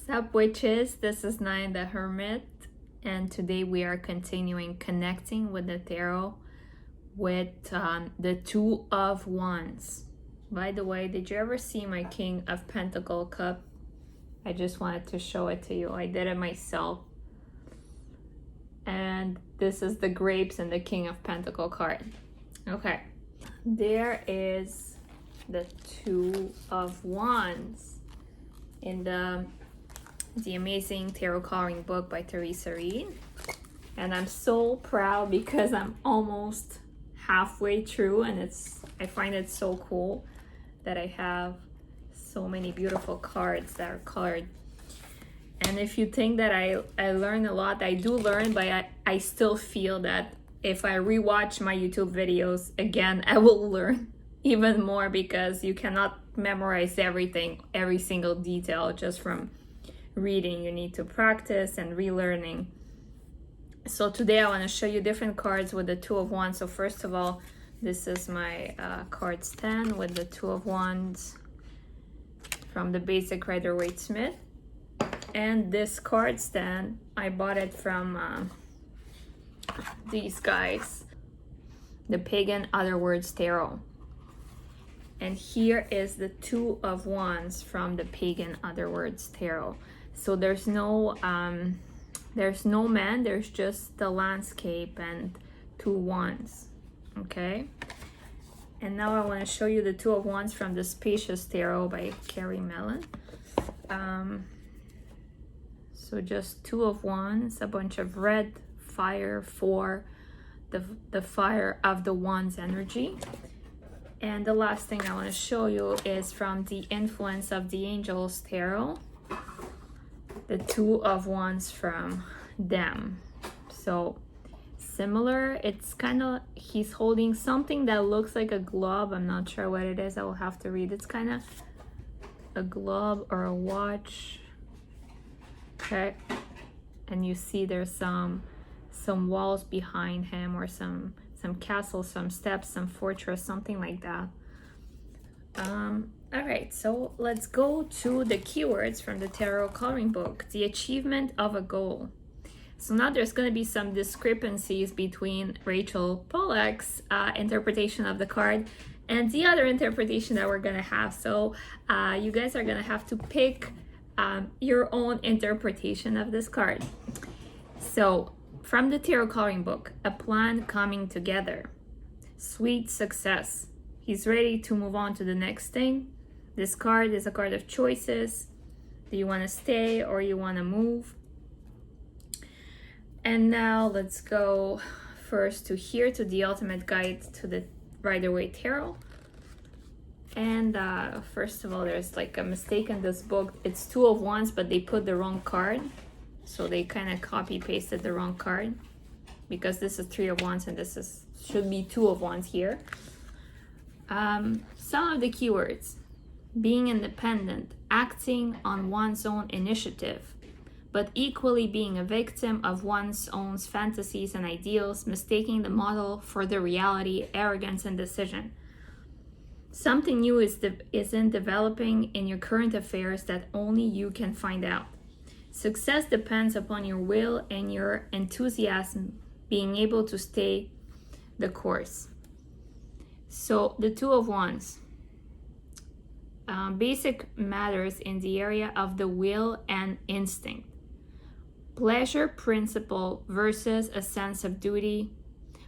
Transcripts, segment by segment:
Sup witches, this is Nine the Hermit, and today we are continuing connecting with the tarot with the Two of Wands. By the way, did you ever see my King of Pentacle cup? I just wanted to show it to you. I did it myself. And this is the grapes and the King of Pentacle card. Okay, there is the Two of Wands in the amazing tarot coloring book by Theresa. And I'm so proud because I'm almost halfway through, and I find it so cool that I have so many beautiful cards that are colored. And if you think that I learn a lot, I do learn, but I still feel that if I rewatch my YouTube videos again, I will learn even more, because you cannot memorize everything, every single detail just from reading. You need to practice and relearning. So today I want to show you different cards with the Two of Wands. So first of all, this is my card stand with the Two of Wands from the basic Rider-Waite Smith. And this card stand, I bought it from these guys, the Pagan Other Words Tarot. And here is the Two of Wands from the Pagan Other Words Tarot. So there's no man, there's just the landscape and two wands. Okay, and now I want to show you the Two of Wands from the Spacious Tarot by Carrie Mellon. So just Two of Wands, a bunch of red fire for the fire of the Wands energy. And the last thing I want to show you is from the Influence of the Angels Tarot, the Two of Wands from them. So similar, it's kind of, he's holding something that looks like a glove. I'm not sure what it is, I will have to read. It's kind of a glove or a watch. Okay, and you see there's some walls behind him, or some castles, some steps, some fortress, something like that. All right, so let's go to the keywords from the tarot coloring book. The achievement of a goal. So now there's going to be some discrepancies between Rachel Pollack's interpretation of the card and the other interpretation that we're going to have. So you guys are going to have to pick your own interpretation of this card. So from the tarot coloring book, a plan coming together, sweet success. He's ready to move on to the next thing. This card is a card of choices. Do you want to stay or you want to move? And now let's go first to here, to the ultimate guide to the Rider-Waite Tarot. And first of all, there's like a mistake in this book. It's Two of Wands, but they put the wrong card. So they kind of copy pasted the wrong card, because this is Three of Wands and this should be Two of Wands here. Some of the keywords: being independent, acting on one's own initiative, but equally being a victim of one's own fantasies and ideals, mistaking the model for the reality, arrogance, and decision. Something new is in developing in your current affairs that only you can find out. Success depends upon your will and your enthusiasm, being able to stay the course. So the Two of Wands, basic matters in the area of the will and instinct. Pleasure principle versus a sense of duty.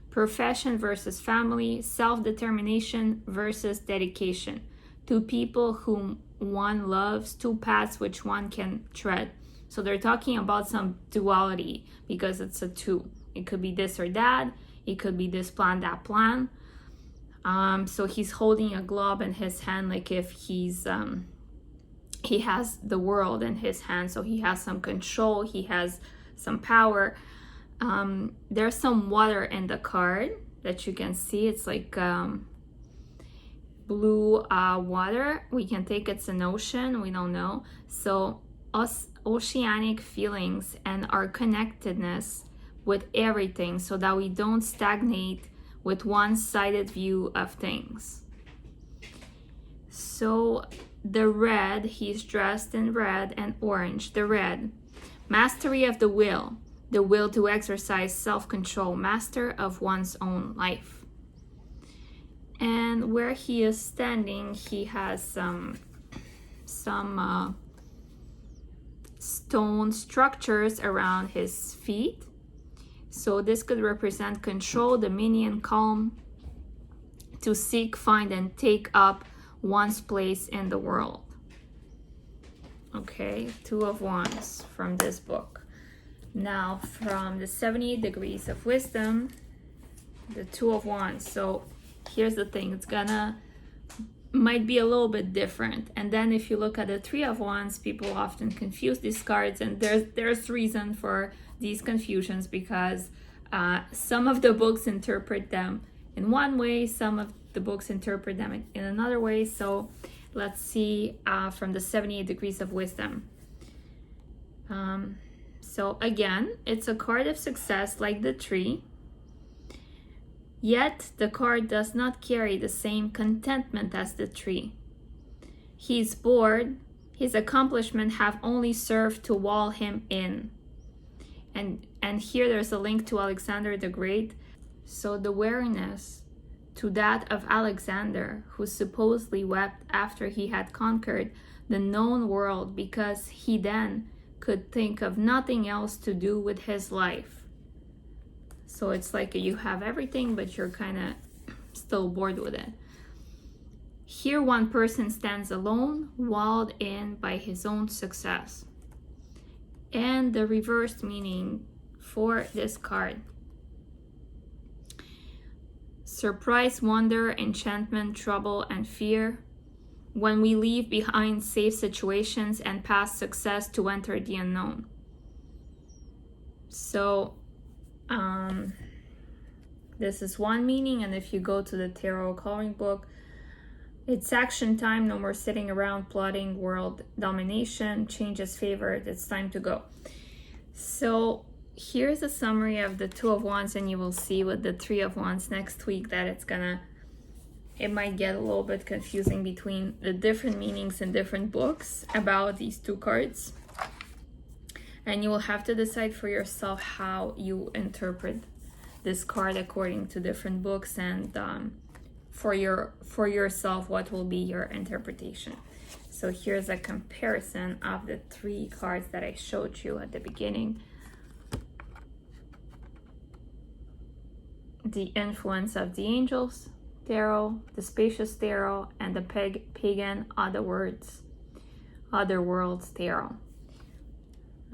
Profession versus family. Self-determination versus dedication. Two people whom one loves, two paths which one can tread. So they're talking about some duality, because it's a two. It could be this or that. It could be this plan, that plan. So he's holding a globe in his hand, like if he has the world in his hand. So he has some control. He has some power. There's some water in the card that you can see. It's like blue water. We can think it's an ocean. We don't know. So oceanic feelings and our connectedness with everything, so that we don't stagnate with one-sided view of things. So the red, he's dressed in red and orange. The red, mastery of the will to exercise self-control, master of one's own life. And where he is standing, he has some stone structures around his feet. So this could represent control, dominion, calm, to seek, find, and take up one's place in the world. Okay, Two of Wands from this book. Now from the 78 Degrees of Wisdom, the Two of Wands. So here's the thing, it's might be a little bit different. And then if you look at the Three of Wands, people often confuse these cards, and there's reason for these confusions, because some of the books interpret them in one way, some of the books interpret them in another way. So let's see from the 78 Degrees of Wisdom. So again, it's a card of success like the tree. Yet the card does not carry the same contentment as the tree. He's bored. His accomplishments have only served to wall him in. And here there's a link to Alexander the Great. So the wariness to that of Alexander, who supposedly wept after he had conquered the known world, because he then could think of nothing else to do with his life. So it's like you have everything, but you're kind of still bored with it. Here one person stands alone, walled in by his own success. And the reversed meaning for this card: surprise, wonder, enchantment, trouble, and fear, when we leave behind safe situations and past success to enter the unknown. So this is one meaning, and if you go to the tarot coloring book, it's action time, no more sitting around plotting world domination, change is favored, it's time to go. So here's a summary of the Two of Wands, and you will see with the Three of Wands next week that it might get a little bit confusing between the different meanings in different books about these two cards. And you will have to decide for yourself how you interpret this card according to different books, and for yourself, what will be your interpretation. So here's a comparison of the three cards that I showed you at the beginning. The influence of the angels tarot, the spacious tarot, and the pagan other worlds tarot.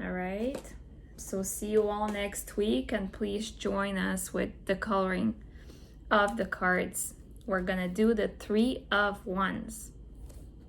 All right, so see you all next week, and please join us with the coloring of the cards. We're gonna do the Three of Wands.